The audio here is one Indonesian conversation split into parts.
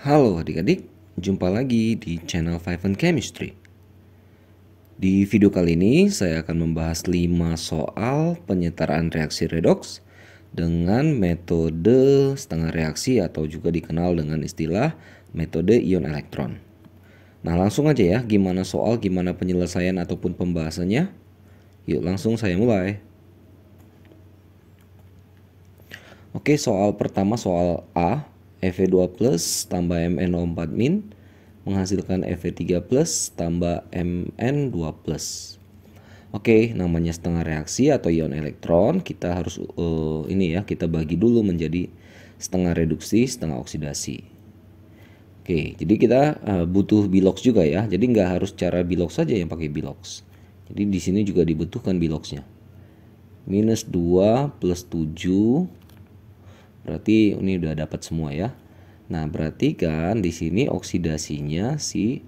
Halo adik-adik, jumpa lagi di channel Five and Chemistry. Di video kali ini saya akan membahas 5 soal penyetaraan reaksi redoks dengan metode setengah reaksi atau juga dikenal dengan istilah metode ion elektron. Nah, langsung aja ya, gimana soal, gimana penyelesaian ataupun pembahasannya? Yuk langsung saya mulai. Oke, soal pertama soal A. Fe2 plus tambah MnO4 min menghasilkan Fe3 plus tambah Mn2 plus. Oke, namanya setengah reaksi atau ion elektron, kita harus kita bagi dulu menjadi setengah reduksi, setengah oksidasi. Oke, jadi kita butuh bilox juga ya. Jadi nggak harus cara bilox saja yang pakai bilox. Jadi di sini juga dibutuhkan biloxnya. Minus 2 plus 7. Berarti ini udah dapat semua ya. Nah, berarti kan di sini oksidasinya si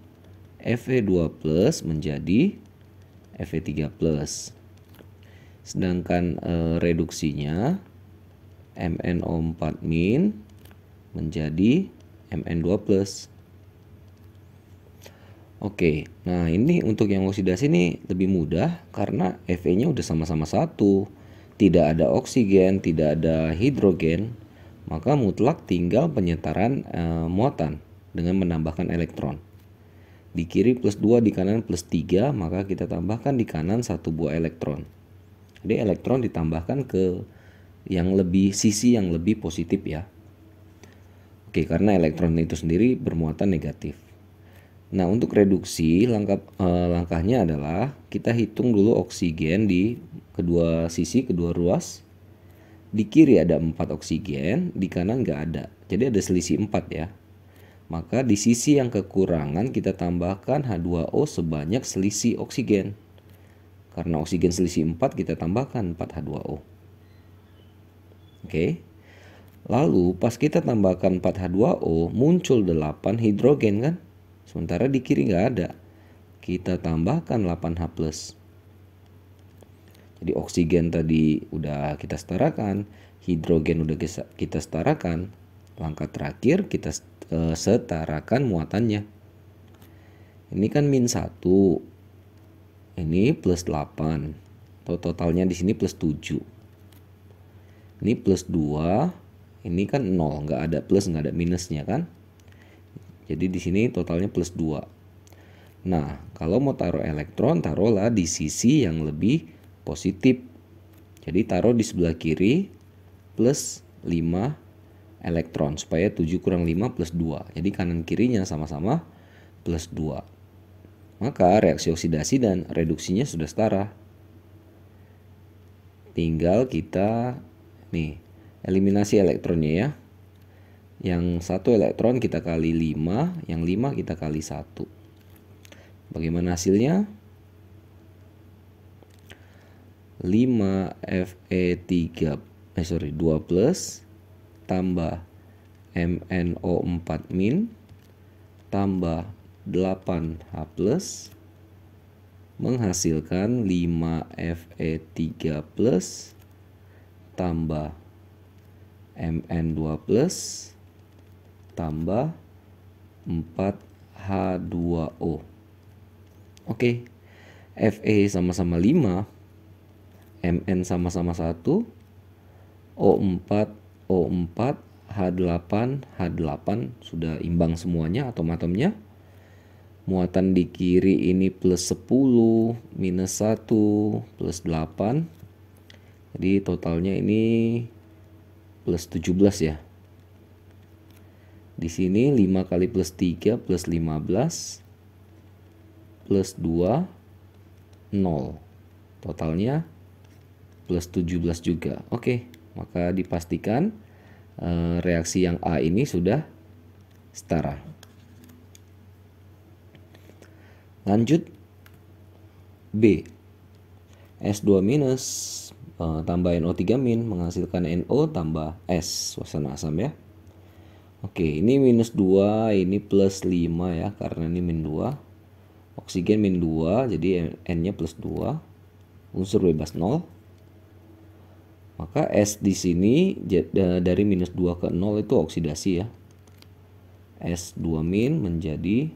Fe2 plus menjadi Fe3 plus. Sedangkan reduksinya MnO4 min menjadi Mn2 plus. Oke, nah ini untuk yang oksidasi ini lebih mudah karena Fe-nya udah sama-sama satu. Tidak ada oksigen, tidak ada hidrogen. Maka mutlak tinggal penyetaran muatan dengan menambahkan elektron. Di kiri plus 2, di kanan plus 3, maka kita tambahkan di kanan 1 buah elektron. Jadi elektron ditambahkan ke sisi yang lebih positif ya. Oke, karena elektron itu sendiri bermuatan negatif. Nah, untuk reduksi langkahnya adalah kita hitung dulu oksigen di kedua sisi, kedua ruas. Di kiri ada 4 oksigen, di kanan nggak ada. Jadi ada selisih 4 ya. Maka di sisi yang kekurangan kita tambahkan H2O sebanyak selisih oksigen. Karena oksigen selisih 4 kita tambahkan 4 H2O. Oke. Lalu pas kita tambahkan 4 H2O muncul 8 hidrogen kan. Sementara di kiri nggak ada. Kita tambahkan 8H+. Jadi oksigen tadi udah kita setarakan, hidrogen udah kita setarakan. Langkah terakhir kita setarakan muatannya. Ini kan min 1. Ini plus 8. Totalnya di sini plus 7. Ini plus 2. Ini kan 0, nggak ada plus, nggak ada minusnya kan. Jadi di sini totalnya plus 2. Nah, kalau mau taruh elektron, taruhlah di sisi yang lebih positif. Jadi taruh di sebelah kiri plus 5 elektron supaya 7 kurang 5 plus 2. Jadi kanan kirinya sama-sama plus 2. Maka reaksi oksidasi dan reduksinya sudah setara. Tinggal kita eliminasi elektronnya ya. Yang 1 elektron kita kali 5, yang 5 kita kali 1. Bagaimana hasilnya? 2 plus tambah MnO4 min tambah 8H plus menghasilkan 5Fe3 plus tambah Mn2 plus tambah 4H2O. Oke, Fe sama-sama 5, Mn sama-sama 1, O4, O4, H8, H8 sudah imbang semuanya atom-atomnya. Muatan di kiri ini plus 10, minus 1, plus 8. Jadi totalnya ini plus 17 ya. Di sini 5 kali plus 3 plus 15 plus 2, 0. Totalnya plus 17 juga. Oke, maka dipastikan reaksi yang A ini sudah setara. Lanjut B. S2 minus tambah NO3 min menghasilkan NO tambah S, suasana asam ya. Oke, ini minus 2, ini plus 5 ya, karena ini min 2. Oksigen min 2, jadi N-nya plus 2. Unsur bebas 0. Maka S di sini dari minus 2 ke 0 itu oksidasi ya. S2- menjadi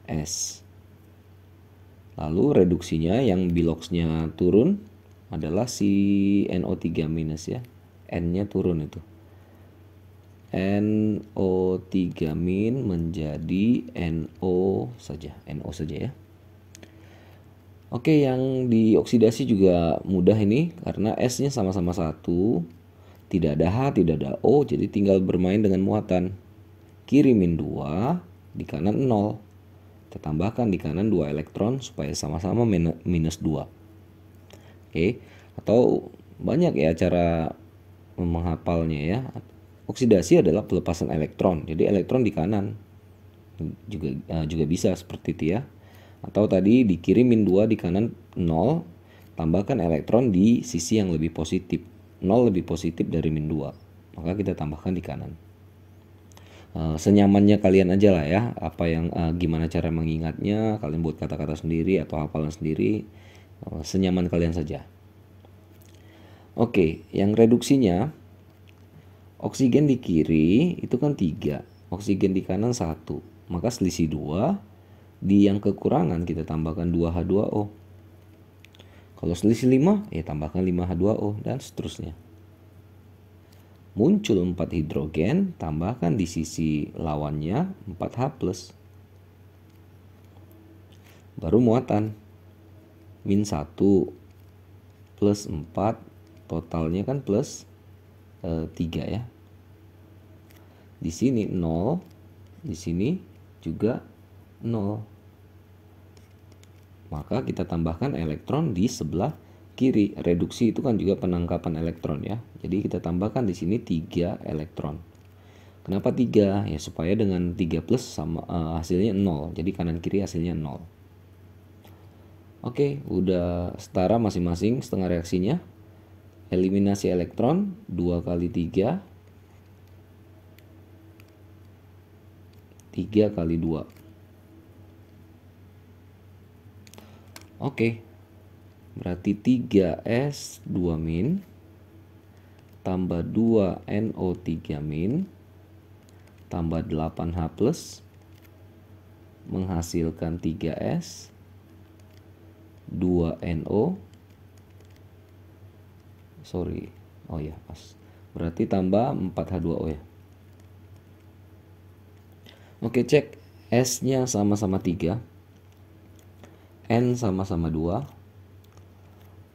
S. Lalu reduksinya yang biloxnya turun adalah si NO3- ya. N-nya turun itu. NO3- menjadi NO saja, NO saja ya. Oke, yang dioksidasi juga mudah ini karena S-nya sama-sama 1. Tidak ada H, tidak ada O, jadi tinggal bermain dengan muatan. Kiri -2, di kanan 0. Kita tambahkan di kanan 2 elektron supaya sama-sama -2. Oke, atau banyak ya cara menghafalnya ya. Oksidasi adalah pelepasan elektron. Jadi elektron di kanan juga bisa seperti itu ya. Atau tadi di kiri -2, di kanan 0, tambahkan elektron di sisi yang lebih positif. 0 lebih positif dari -2, maka kita tambahkan di kanan. Senyamannya kalian aja lah ya, apa yang gimana cara mengingatnya, kalian buat kata-kata sendiri atau hafalan sendiri, senyaman kalian saja. Oke, yang reduksinya, oksigen di kiri itu kan 3, oksigen di kanan 1, maka selisih 2, di yang kekurangan kita tambahkan 2H2O. Kalau selisih 5, ya tambahkan 5H2O dan seterusnya. Muncul 4 hidrogen, tambahkan di sisi lawannya 4H+. Baru muatan. -1 plus 4, totalnya kan plus 3 ya. Di sini 0, di sini juga 0. Maka kita tambahkan elektron di sebelah kiri. Reduksi itu kan juga penangkapan elektron ya. Jadi kita tambahkan di sini 3 elektron. Kenapa 3? Ya supaya dengan 3 plus sama hasilnya 0. Jadi kanan kiri hasilnya 0. Oke, udah setara masing-masing setengah reaksinya. Eliminasi elektron 2 kali 3, 3 kali 2. Oke, berarti 3S2- tambah 2NO3- tambah 8H+ menghasilkan 3S, 2NO, pas. Berarti tambah 4H2O ya. Oke, cek S-nya sama-sama 3, N sama-sama 2,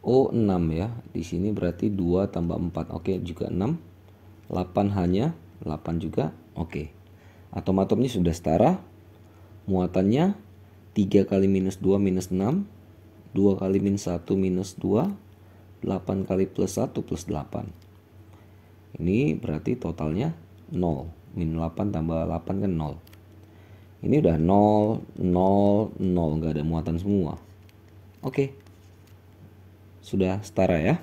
O 6 ya. Di sini berarti 2 tambah 4. Oke, juga 6. 8 hanya 8 juga. Oke. Atom-atomnya sudah setara. Muatannya 3 kali -2 -6, 2 kali -1 -2, 8 kali +1 + 8. Ini berarti totalnya 0. -8 tambah 8 kan 0. Ini udah 0, 0, 0, nggak ada muatan semua. Oke, sudah setara ya.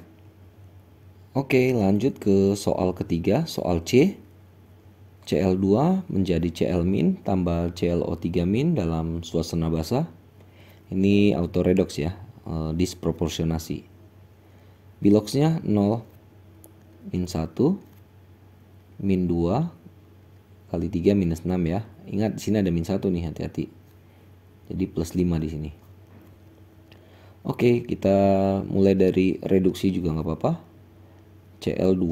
Oke, lanjut ke soal ketiga, soal C. Cl2 menjadi Cl- tambah ClO3- dalam suasana basah. Ini autoredox ya, disproporsionasi. Biloxnya 0, -1, -2, kali 3 -6 ya. Ingat di sini ada -1 nih, hati-hati. Jadi +5 di sini. Oke, kita mulai dari reduksi juga nggak apa-apa. Cl2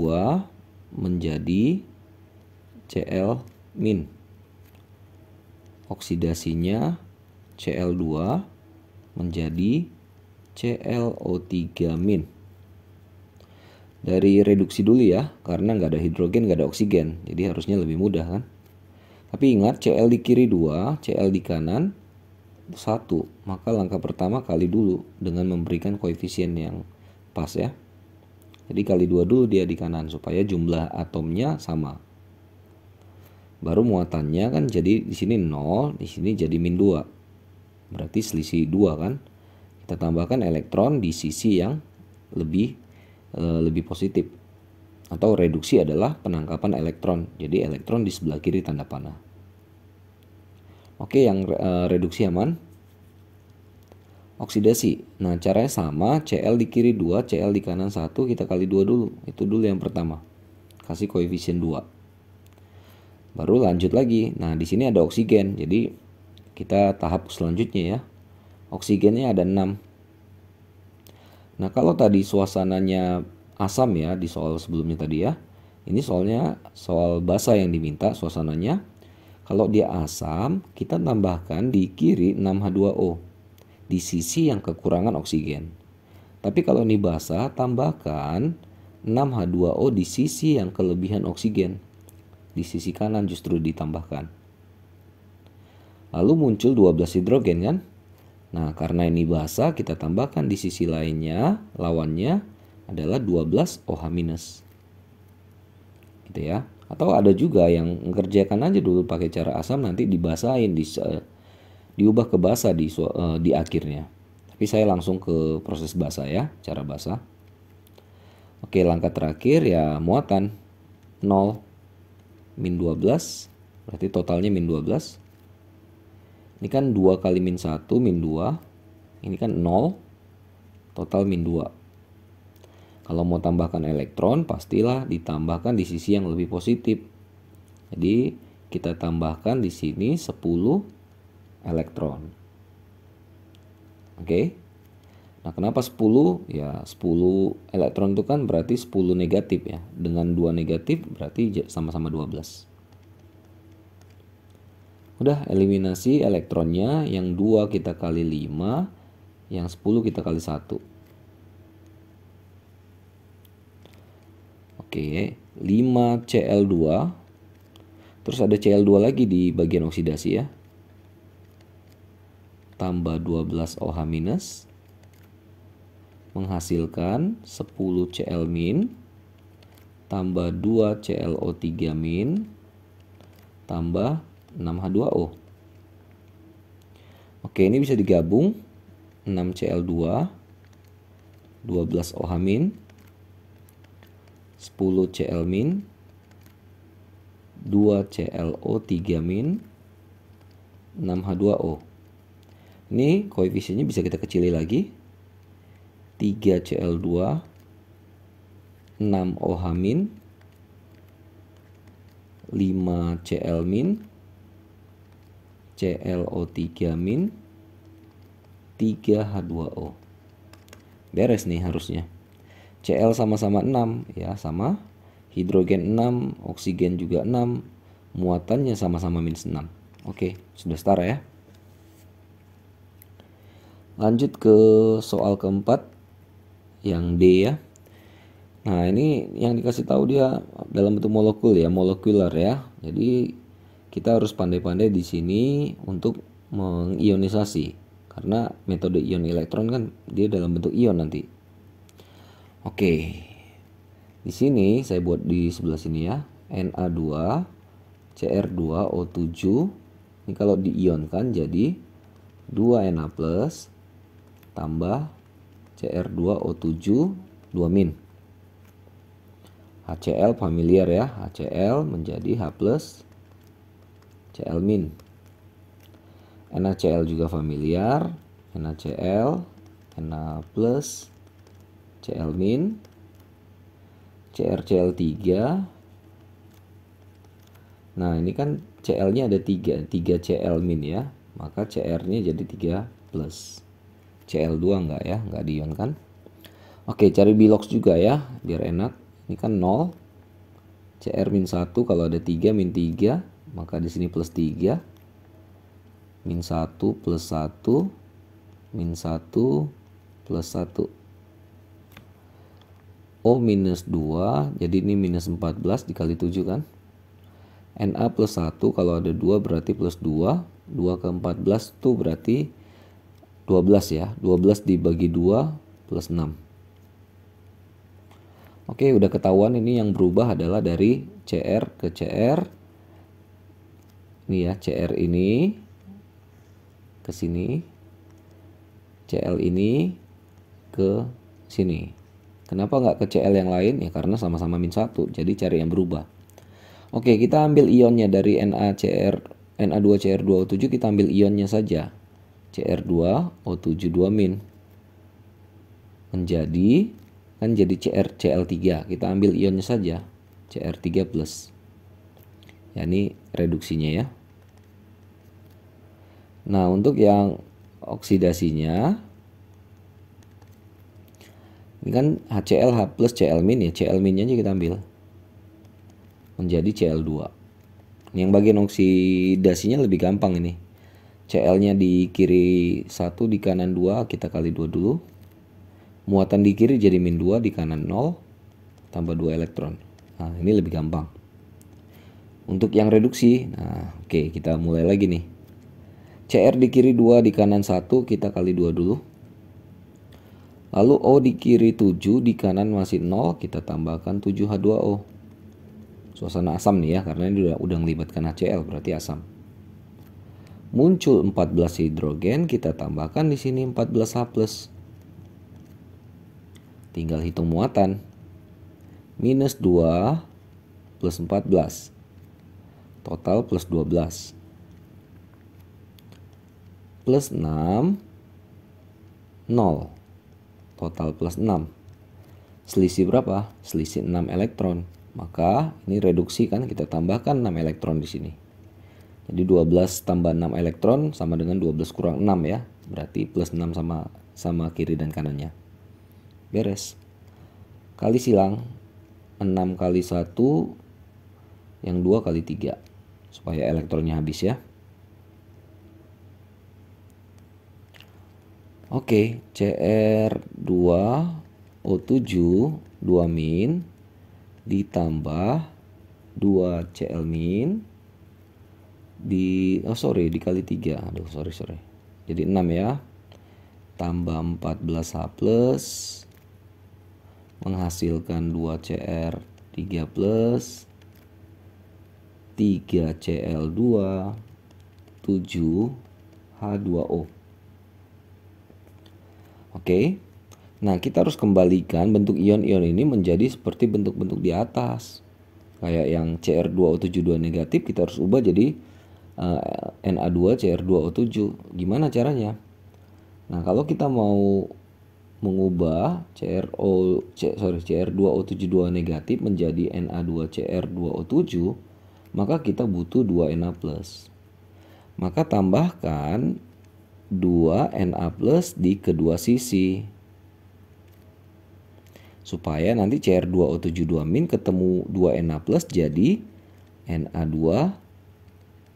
menjadi Cl-. Oksidasinya Cl2 menjadi ClO3-. Dari reduksi dulu ya, karena nggak ada hidrogen, nggak ada oksigen, jadi harusnya lebih mudah kan. Tapi ingat, Cl di kiri 2, Cl di kanan 1. Maka langkah pertama kali dulu dengan memberikan koefisien yang pas ya. Jadi kali 2 dulu dia di kanan supaya jumlah atomnya sama. Baru muatannya kan jadi di sini 0, di sini jadi -2. Berarti selisih 2 kan. Kita tambahkan elektron di sisi yang lebih positif. Atau reduksi adalah penangkapan elektron. Jadi elektron di sebelah kiri tanda panah. Oke, yang reduksi aman. Oksidasi. Nah, caranya sama, Cl di kiri 2, Cl di kanan 1, kita kali 2 dulu. Itu dulu yang pertama. Kasih koefisien 2. Baru lanjut lagi. Nah, di sini ada oksigen. Jadi kita tahap selanjutnya ya. Oksigennya ada 6. Nah, kalau tadi suasananya asam ya di soal sebelumnya tadi ya. Ini soalnya soal basa yang diminta suasananya. Kalau dia asam, kita tambahkan di kiri 6H2O di sisi yang kekurangan oksigen. Tapi kalau ini basa, tambahkan 6H2O di sisi yang kelebihan oksigen. Di sisi kanan justru ditambahkan. Lalu muncul 12 hidrogen kan? Nah, karena ini basa, kita tambahkan di sisi lainnya, lawannya adalah 12 OH-. Gitu ya. Atau ada juga yang mengerjakan aja dulu pakai cara asam, nanti dibasahin, diubah ke basa di akhirnya. Tapi saya langsung ke proses basa ya, cara basa. Oke, langkah terakhir ya muatan 0 min 12, berarti totalnya min 12. Ini kan 2 kali min 1 min 2. Ini kan 0, total min 2. Kalau mau tambahkan elektron, pastilah ditambahkan di sisi yang lebih positif. Jadi kita tambahkan di sini 10 elektron. Oke. Nah, kenapa 10? Ya, 10 elektron itu kan berarti 10 negatif ya. Dengan 2 negatif berarti sama-sama 12. Udah, eliminasi elektronnya, yang 2 kita kali 5, yang 10 kita kali 1. Oke, 5Cl2. Terus ada Cl2 lagi di bagian oksidasi ya. Tambah 12 OH- menghasilkan 10 Cl- tambah 2 ClO3- tambah 6H2O. Oke, ini bisa digabung. 6Cl2, 12 OH-, 10 Cl-, 2 ClO3-, 6H2O. Ini koefisiennya bisa kita kecili lagi. 3 Cl2, 6 OH-, 5 Cl-, ClO3-, 3H2O. Beres nih harusnya. Cl sama-sama 6 ya, sama. Hidrogen 6, oksigen juga 6. Muatannya sama-sama minus 6. Oke, sudah setara ya. Lanjut ke soal keempat yang D ya. Nah, ini yang dikasih tahu dia dalam bentuk molekul ya, molekular ya. Jadi kita harus pandai-pandai di sini untuk mengionisasi, karena metode ion elektron kan dia dalam bentuk ion nanti. Oke. Di sini saya buat di sebelah sini ya. Na2 Cr2O7. Ini kalau diionkan jadi 2Na+ tambah Cr2O7 2-. HCl familiar ya. HCl menjadi H+ Cl-. NaCl juga familiar. NaCl, Na+ Cl-. CrCl3. Nah, ini kan Cl-nya ada 3 Cl- ya. Maka Cr-nya jadi 3+. Cl2 enggak ya, enggak diionkan. Oke, cari bilox juga ya, biar enak. Ini kan 0. Cr-1 kalau ada 3 min 3, maka di sini plus 3. Min 1 plus 1, min 1 plus 1. O-2, jadi ini minus 14 dikali 7 kan. Na plus 1 kalau ada 2 berarti plus 2. 2 ke 14 itu berarti 12 ya. 12 dibagi 2 plus 6. Oke, udah ketahuan ini yang berubah adalah dari Cr ke Cr. Ini ya, Cr ini ke sini. Cl ini ke sini. Kenapa nggak ke Cl yang lain? Ya karena sama-sama min 1. Jadi cari yang berubah. Oke, kita ambil ionnya dari Na2Cr2O7, kita ambil ionnya saja. Cr2O7 2-. Menjadi jadi CrCl3. Kita ambil ionnya saja. Cr3+. Ya, ini reduksinya ya. Nah, untuk yang oksidasinya, ini kan HCl H plus Cl min ya. Cl minnya aja kita ambil menjadi Cl2. Yang bagian oksidasinya lebih gampang ini. Cl-nya di kiri 1, di kanan 2, kita kali 2 dulu. Muatan di kiri jadi min 2, di kanan 0, tambah 2 elektron. Nah, ini lebih gampang. Untuk yang reduksi, nah oke, kita mulai lagi nih. Cr di kiri 2, di kanan 1, kita kali 2 dulu. Lalu O di kiri 7, di kanan masih 0, kita tambahkan 7H2O. Suasana asam nih ya, karena ini udah melibatkan HCl, berarti asam. Muncul 14 hidrogen, kita tambahkan di sini 14H+. Tinggal hitung muatan. Minus 2 plus 14. Total plus 12. Plus 6. 0. Total plus 6. Selisih berapa? Selisih 6 elektron. Maka ini reduksi kan, kita tambahkan 6 elektron di sini. Jadi 12 tambah 6 elektron sama dengan 12 kurang 6 ya. Berarti plus 6 sama kiri dan kanannya. Beres. Kali silang 6 kali 1 yang 2 kali 3 supaya elektronnya habis ya. Oke, Cr2O7 2 min ditambah 2 Cl min dikali 3. Aduh, sorry. Jadi 6 ya. Tambah 14H plus menghasilkan 2Cr3 plus 3Cl2 7H2O. Oke. Nah, kita harus kembalikan bentuk ion-ion ini menjadi seperti bentuk-bentuk di atas. Kayak yang Cr2O7 2 negatif, kita harus ubah jadi Na2 Cr2O7. Gimana caranya? Nah, kalau kita mau mengubah Cr2O7 2 negatif menjadi Na2 Cr2O7, maka kita butuh 2 Na+. Maka tambahkan 2 Na+ di kedua sisi. Supaya nanti Cr2O7 2 min ketemu 2 Na+ jadi Na2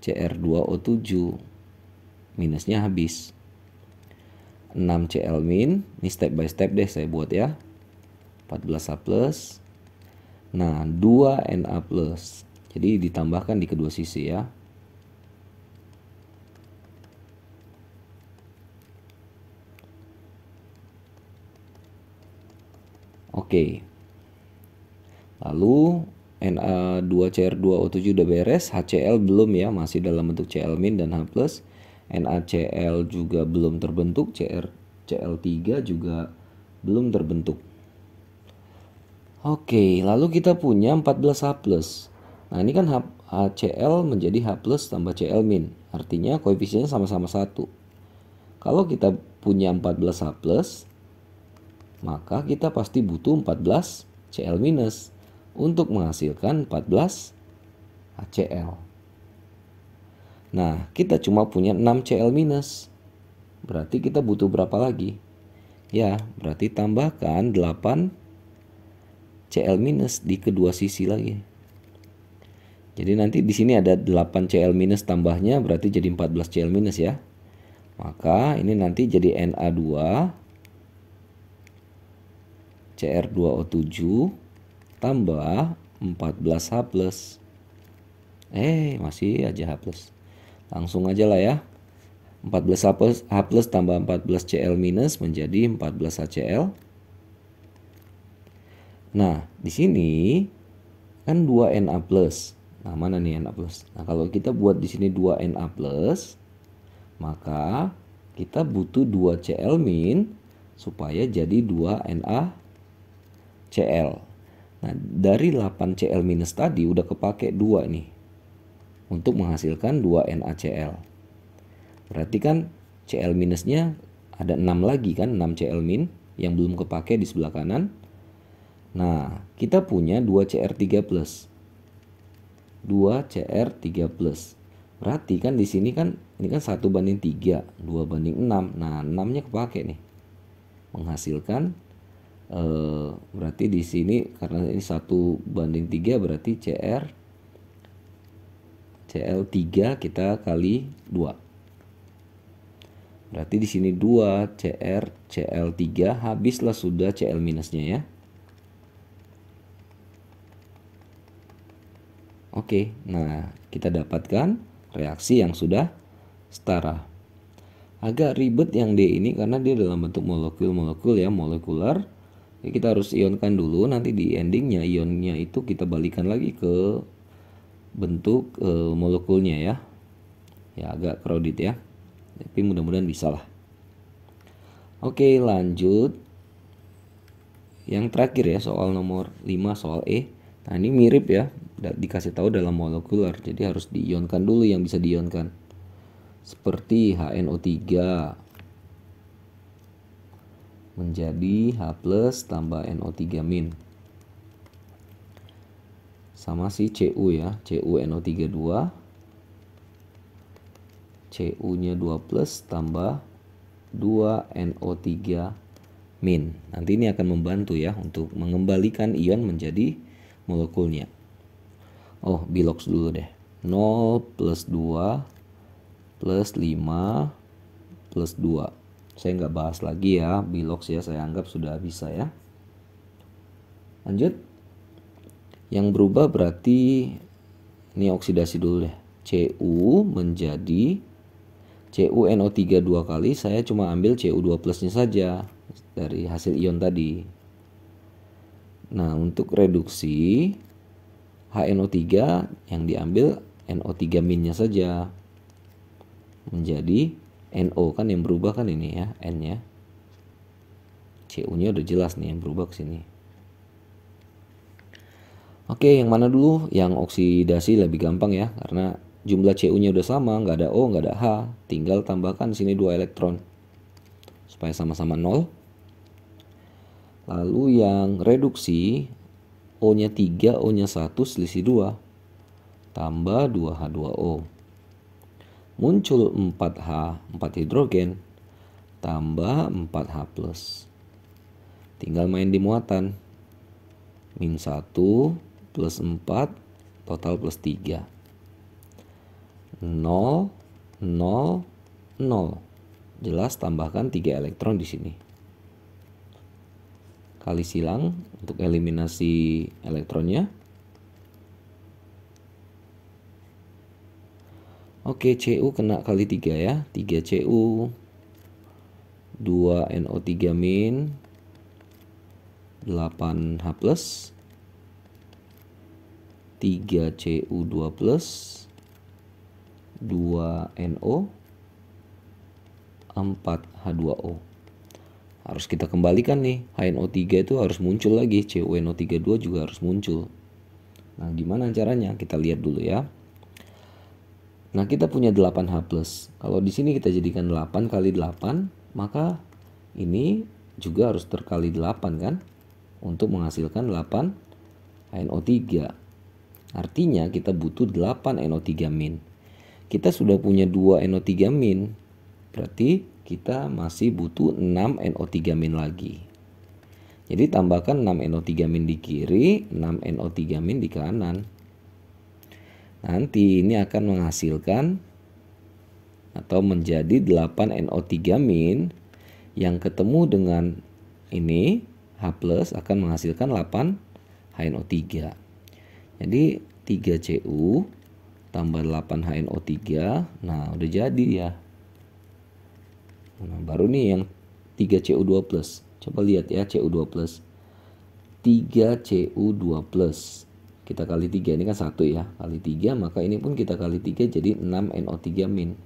Cr2O7. Minusnya habis. 6 Cl min, ini step by step deh saya buat ya. 14H+. Nah, 2 Na+. Jadi ditambahkan di kedua sisi ya. Oke. Lalu Na2Cr2O7 udah beres, HCl belum ya, masih dalam bentuk Cl- dan H+. NaCl juga belum terbentuk, Cl3 juga belum terbentuk. Oke, lalu kita punya 14H+. Nah, ini kan HCl menjadi H+ tambah Cl-, artinya koefisiennya sama-sama 1. Kalau kita punya 14H+, maka kita pasti butuh 14 Cl- untuk menghasilkan 14 HCl. Nah, kita cuma punya 6 Cl-. Berarti kita butuh berapa lagi? Ya, berarti tambahkan 8 Cl- di kedua sisi lagi. Jadi nanti di sini ada 8 Cl- tambahnya, berarti jadi 14 Cl- ya. Maka ini nanti jadi Na2 Cr2O7 tambah 14H+. Masih aja H+. Langsung aja lah ya. 14H+ tambah 14 Cl- menjadi 14 HCl. Nah, di sini kan 2 Na+. Nah, mana nih Na+? Nah, kalau kita buat di sini 2 Na+, maka kita butuh 2 Cl- supaya jadi 2 NaCl. Nah, dari 8 Cl- tadi udah kepake 2 nih untuk menghasilkan 2 NaCl. Berarti kan Cl- ada 6 lagi kan, 6 Cl- yang belum kepake di sebelah kanan. Nah, kita punya 2 Cr3+. 2Cr3+. Berarti kan di sini kan ini kan 1:3, 2:6. Nah, 6-nya kepake nih. Menghasilkan berarti di sini karena ini 1:3 berarti Cl3 kita kali 2. Berarti di sini 2Cr Cl3, habislah sudah Cl minusnya ya. Oke, nah kita dapatkan reaksi yang sudah setara. Agak ribet yang D ini karena dia dalam bentuk molekul-molekul ya, molekular. Ya, kita harus ionkan dulu, nanti di endingnya ionnya itu kita balikan lagi ke bentuk molekulnya ya. Ya agak crowded ya, tapi mudah-mudahan bisa lah. Oke, lanjut. Yang terakhir ya, soal nomor 5, soal E. Nah ini mirip ya, dikasih tahu dalam molekular, jadi harus diionkan dulu yang bisa diionkan. Seperti HNO3 menjadi H+ tambah NO3 min. Sama si Cu ya, CuNO3 2. Cu-nya 2+ tambah 2NO3 min. Nanti ini akan membantu ya untuk mengembalikan ion menjadi molekulnya. Oh, bilox dulu deh. 0 + 2 + 5 + 2. Saya nggak bahas lagi ya bilox ya, saya anggap sudah bisa ya. Lanjut. Yang berubah berarti ini oksidasi dulu deh. Cu menjadi CuNO3 2 kali, saya cuma ambil Cu2+-nya saja dari hasil ion tadi. Nah, untuk reduksi HNO3 yang diambil NO3 minnya saja menjadi NO, kan yang berubah kan ini ya, N-nya. Cu-nya udah jelas nih yang berubah ke sini. Oke, yang mana dulu? Yang oksidasi lebih gampang ya, karena jumlah Cu-nya udah sama, nggak ada O, nggak ada H. Tinggal tambahkan sini 2 elektron supaya sama-sama 0. Lalu yang reduksi, O-nya 3, O-nya 1, selisih 2. Tambah 2H2O. Muncul 4H, 4 hidrogen. Tambah 4H+. Tinggal main di muatan. -1 + 4, total +3. 0, 0, 0. Jelas tambahkan 3 elektron di sini. Kali silang untuk eliminasi elektronnya. Oke, Cu kena kali 3 ya. 3 Cu, 2 NO3 min, 8 H+, 3 Cu2+, 2 NO, 4 H2O. Harus kita kembalikan nih, HNO3 itu harus muncul lagi, CuNO3 2 juga harus muncul. Nah, gimana caranya? Kita lihat dulu ya. Nah, kita punya 8H+. Kalau di sini kita jadikan 8 kali 8, maka ini juga harus terkali 8 kan? Untuk menghasilkan 8 NO3. Artinya kita butuh 8 NO3 min. Kita sudah punya 2 NO3 min. Berarti kita masih butuh 6 NO3 min lagi. Jadi tambahkan 6 NO3 min di kiri, 6 NO3 min di kanan. Nanti ini akan menghasilkan atau menjadi 8 NO3 min yang ketemu dengan ini H+ akan menghasilkan 8 HNO3. Jadi 3 Cu tambah 8 HNO3. Nah, udah jadi ya. Nah, baru nih yang 3 Cu2+. Coba lihat ya Cu2+. 3 Cu2+. Kita kali 3, ini kan 1 ya. Kali 3, maka ini pun kita kali 3 jadi 6 NO3 min.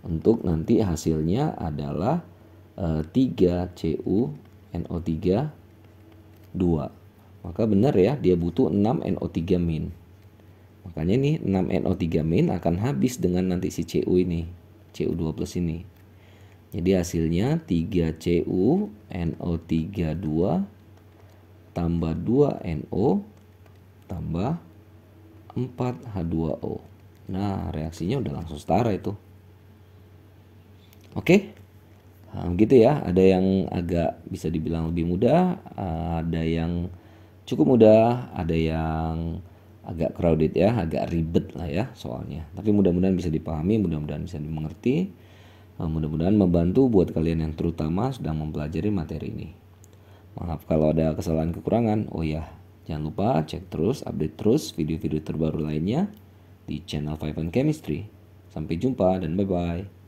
Untuk nanti hasilnya adalah 3 CuNO3 2. Maka benar ya, dia butuh 6 NO3 min. Makanya nih 6 NO3 min akan habis dengan nanti si Cu ini, Cu2+ ini. Jadi hasilnya 3 CuNO3 2 tambah 2 NO tambah 4H2O. Nah, reaksinya udah langsung setara itu. Oke. Nah, gitu ya. Ada yang agak bisa dibilang lebih mudah, ada yang cukup mudah, ada yang agak crowded ya, agak ribet lah ya soalnya. Tapi mudah-mudahan bisa dipahami, mudah-mudahan bisa dimengerti. Mudah-mudahan membantu buat kalian yang terutama sedang mempelajari materi ini. Maaf kalau ada kesalahan kekurangan. Oh ya, jangan lupa cek terus, update terus video-video terbaru lainnya di channel Five Chemistry. Sampai jumpa dan bye-bye.